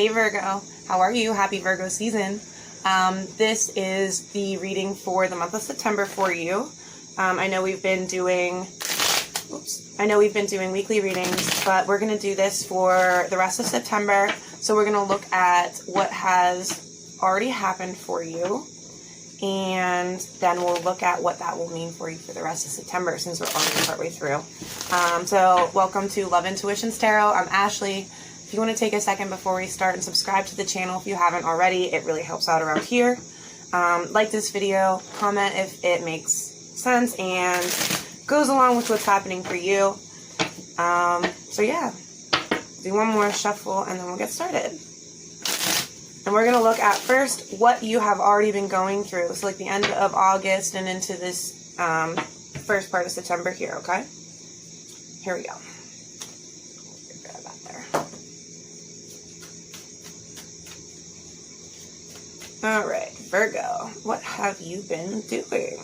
Hey Virgo, how are you? Happy Virgo season. This is the reading for the month of September for you. I know we've been doing weekly readings, but we're going to do this for the rest of September. So we're going to look at what has already happened for you, and then we'll look at what that will mean for you for the rest of September, since we're already partway through. So welcome to Love Intuitions Tarot. I'm Ashley. If you want to take a second before we start and subscribe to the channel if you haven't already, it really helps out around here. Like this video, comment if it makes sense and goes along with what's happening for you. So yeah, do one more shuffle and then we'll get started. And we're going to look at first what you have already been going through. So like the end of August and into this first part of September here, okay? Here we go. Grab that there. Alright, Virgo, what have you been doing?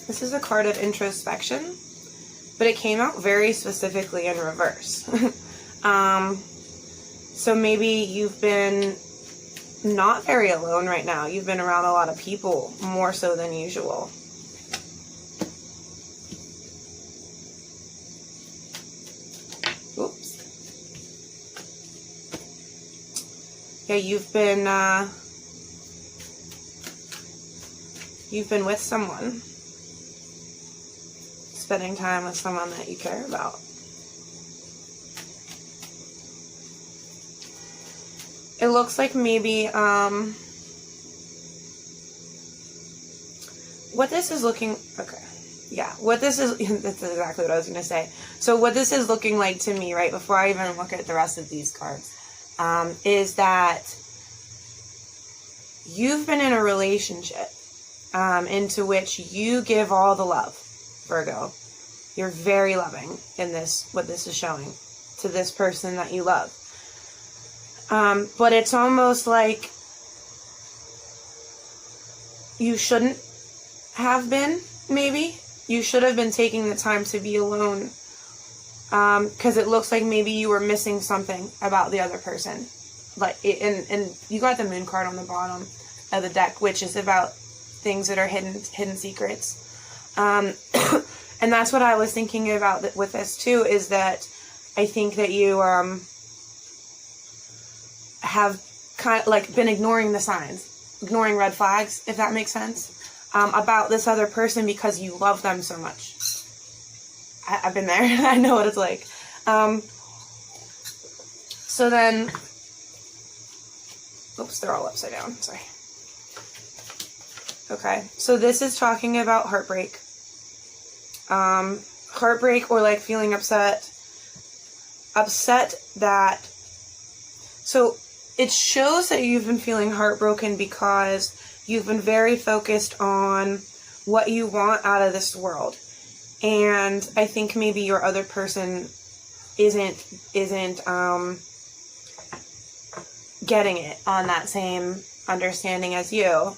This is a card of introspection, but it came out very specifically in reverse. So maybe you've been not very alone right now. You've been around a lot of people, more so than usual. Oops. Yeah, you've been with someone. Spending time with someone that you care about. It looks like maybe, what this is looking, okay, yeah, what this is, that's exactly what I was going to say. So what this is looking like to me, right, before I even look at the rest of these cards, is that you've been in a relationship, into which you give all the love, Virgo. You're very loving in this, what this is showing, to this person that you love. But it's almost like you shouldn't have been, maybe. You should have been taking the time to be alone. Because it looks like maybe you were missing something about the other person. Like, and you got the moon card on the bottom of the deck, which is about things that are hidden secrets. And that's what I was thinking about with this too, is that I think that you have kind of like been ignoring the signs, ignoring red flags, if that makes sense, about this other person because you love them so much. I've been there. I know what it's like. So then, oops, they're all upside down. Sorry. Okay, so this is talking about heartbreak. Heartbreak, or like feeling upset that, so it shows that you've been feeling heartbroken because you've been very focused on what you want out of this world. And I think maybe your other person isn't getting it on that same understanding as you.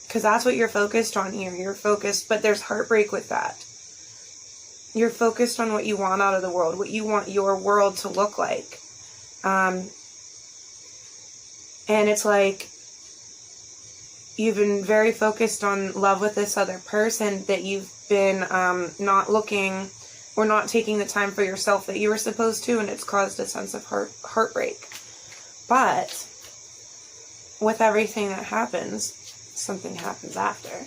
Because that's what you're focused on here. You're focused, but there's heartbreak with that. You're focused on what you want out of the world, what you want your world to look like. And it's like you've been very focused on love with this other person, that you've been not looking or not taking the time for yourself that you were supposed to, and it's caused a sense of heartbreak. But with everything that happens, something happens after,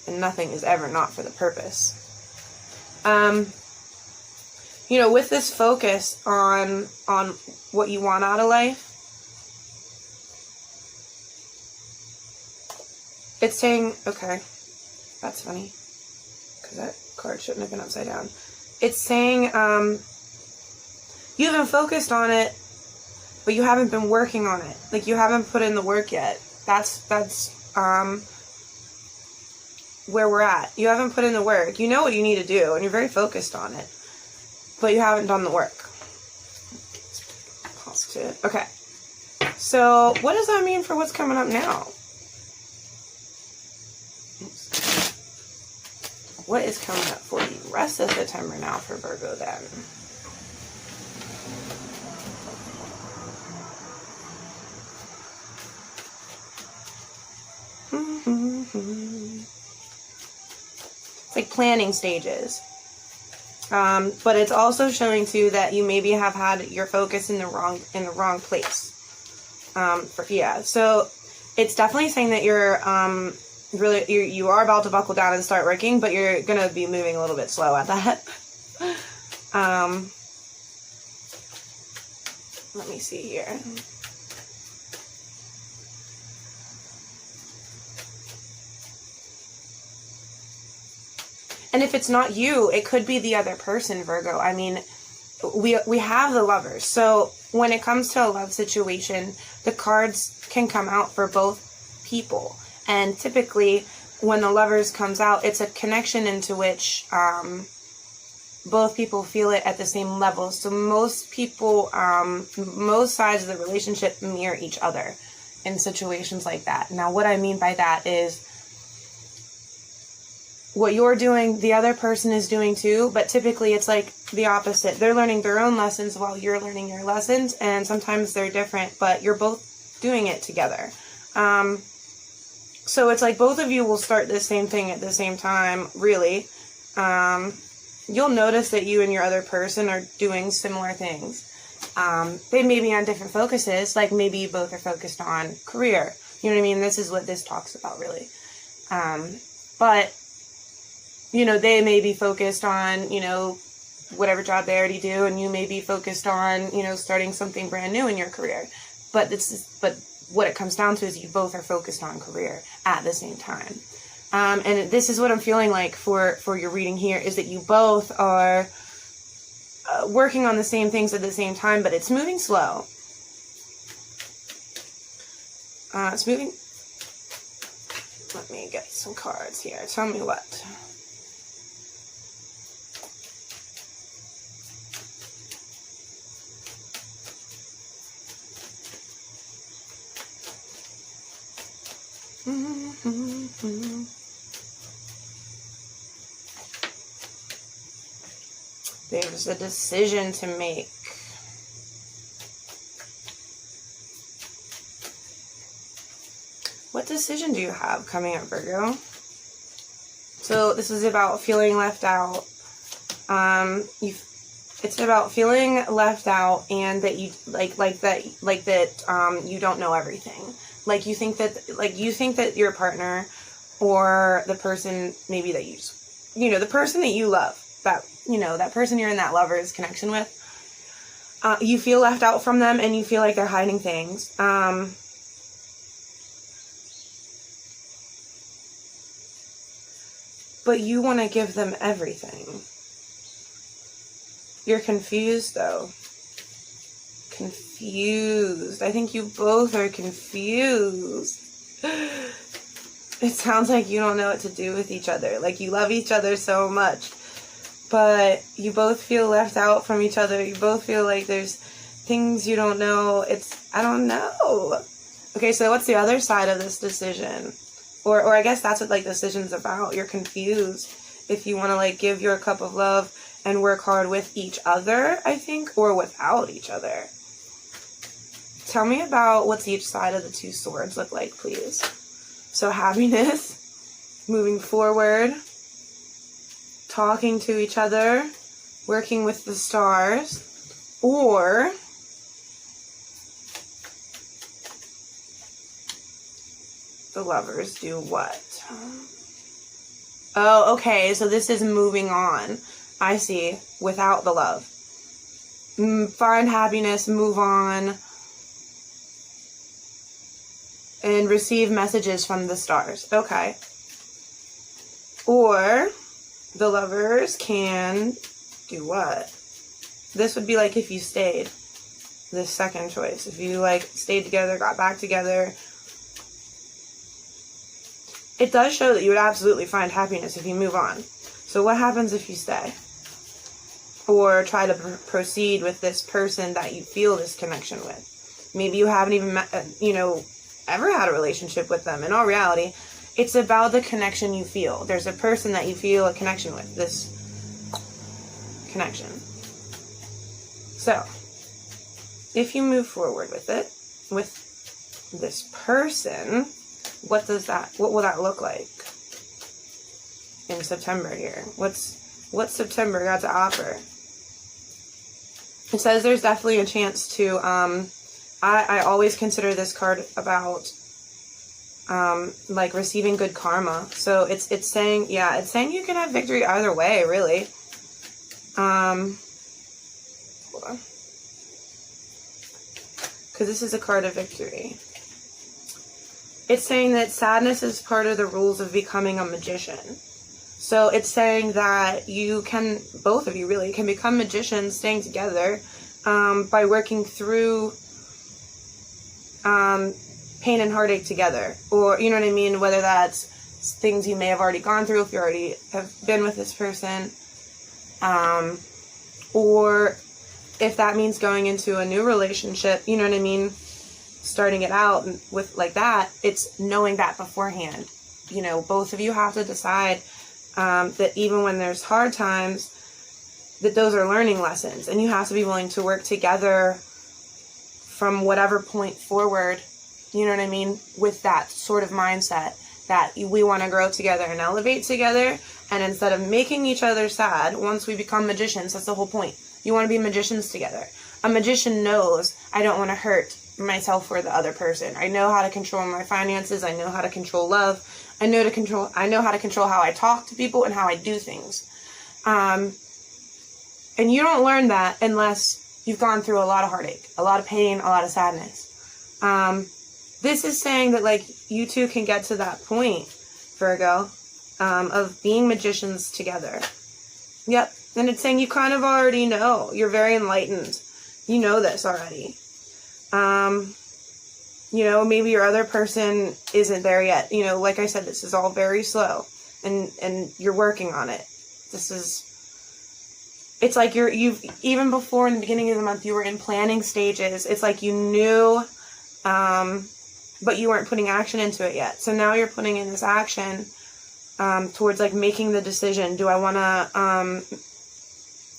and nothing is ever not for the purpose. You know, with this focus on what you want out of life, it's saying, okay, that's funny, because that card shouldn't have been upside down. It's saying, you haven't focused on it, but you haven't been working on it. Like, you haven't put in the work yet. That's where we're at. You haven't put in the work. You know what you need to do, and you're very focused on it, but you haven't done the work. Positive. Okay. So, what does that mean for what's coming up now? What is coming up for you rest of September now for Virgo then? It's like planning stages. But it's also showing too that you maybe have had your focus in the wrong place. So it's definitely saying that you're you are about to buckle down and start working, but you're gonna be moving a little bit slow at that. Let me see here. And if it's not you, it could be the other person, Virgo. I mean, we have the Lovers. So when it comes to a love situation, the cards can come out for both people. And typically, when the Lovers comes out, it's a connection into which both people feel it at the same level. So most people, most sides of the relationship mirror each other in situations like that. Now, what I mean by that is, what you're doing, the other person is doing too, but typically it's like the opposite. They're learning their own lessons while you're learning your lessons, and sometimes they're different, but you're both doing it together. So it's like both of you will start the same thing at the same time, really. You'll notice that you and your other person are doing similar things. They may be on different focuses, like maybe you both are focused on career. You know what I mean? This is what this talks about, really. But you know, they may be focused on, you know, whatever job they already do, and you may be focused on, you know, starting something brand new in your career. But what it comes down to is you both are focused on career at the same time. And this is what I'm feeling like for your reading here, is that you both are working on the same things at the same time, but it's moving slow. It's moving. Let me get some cards here. Tell me what. There's a decision to make. What decision do you have coming up, Virgo? So this is about feeling left out. It's about feeling left out, and that you you don't know everything. Like you think that your partner, or the person maybe that the person that you love, that person you're in that Lovers connection with, you feel left out from them, and you feel like they're hiding things. But you want to give them everything. You're confused, though. Confused. I think you both are confused. It sounds like you don't know what to do with each other. Like, you love each other so much, but you both feel left out from each other. You both feel like there's things you don't know. I don't know. Okay, so what's the other side of this decision? Or I guess that's what, like, decision's about. You're confused if you want to, like, give your cup of love and work hard with each other, I think, or without each other. Tell me about what's each side of the two swords look like, please. So happiness, moving forward, talking to each other, working with the stars, or the Lovers do what? Oh, okay, so this is moving on. I see, without the love. Find happiness, move on, and receive messages from the stars. Okay. Or the Lovers can do what? This would be like if you stayed. This second choice. If you, like, stayed together, got back together. It does show that you would absolutely find happiness if you move on. So what happens if you stay? Or try to proceed with this person that you feel this connection with. Maybe you haven't even met, ever had a relationship with them. In all reality, it's about the connection you feel. There's a person that you feel a connection with, this connection. So, if you move forward with it, with this person, what will that look like in September here? What's September got to offer? It says there's definitely a chance to, I always consider this card about, like receiving good karma. So it's saying, yeah, it's saying you can have victory either way, really. Hold on. Because this is a card of victory. It's saying that sadness is part of the rules of becoming a magician. So it's saying that you can, both of you really, can become magicians staying together by working through pain and heartache together. Or, you know what I mean? Whether that's things you may have already gone through if you already have been with this person. Or if that means going into a new relationship, you know what I mean? Starting it out with like that, it's knowing that beforehand. You know, both of you have to decide that even when there's hard times, that those are learning lessons, and you have to be willing to work together from whatever point forward, you know what I mean, with that sort of mindset that we want to grow together and elevate together, and instead of making each other sad, once we become magicians, that's the whole point. You want to be magicians together. A magician knows, I don't want to hurt myself or the other person. I know how to control my finances. I know how to control love. I know how to control how I talk to people and how I do things. And you don't learn that unless you've gone through a lot of heartache, a lot of pain, a lot of sadness. This is saying that, like, you two can get to that point, Virgo, of being magicians together. Yep. And it's saying you kind of already know. You're very enlightened. You know this already. You know, maybe your other person isn't there yet. You know, like I said, this is all very slow, and you're working on it. It's like you've, even before in the beginning of the month, you were in planning stages. It's like you knew, but you weren't putting action into it yet. So now you're putting in this action, towards like making the decision. Do I want to,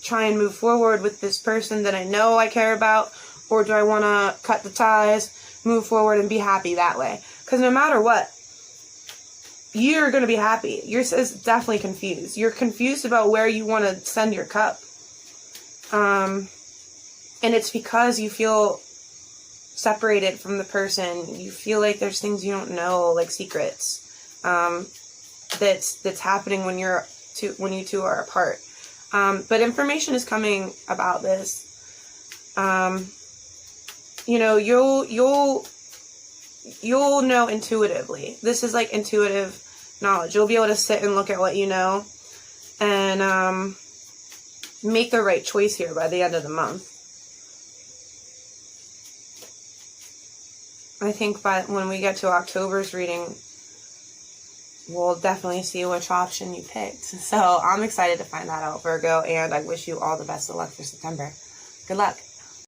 try and move forward with this person that I know I care about? Or do I want to cut the ties, move forward, and be happy that way? Because no matter what, you're going to be happy. You're definitely confused. You're confused about where you want to send your cup. And it's because you feel separated from the person. You feel like there's things you don't know, like secrets, that's happening when you two are apart. But information is coming about this. You know, you'll know intuitively. This is like intuitive knowledge. You'll be able to sit and look at what you know and make the right choice here by the end of the month. I think when we get to October's reading, we'll definitely see which option you picked. So I'm excited to find that out, Virgo, and I wish you all the best of luck for September. Good luck.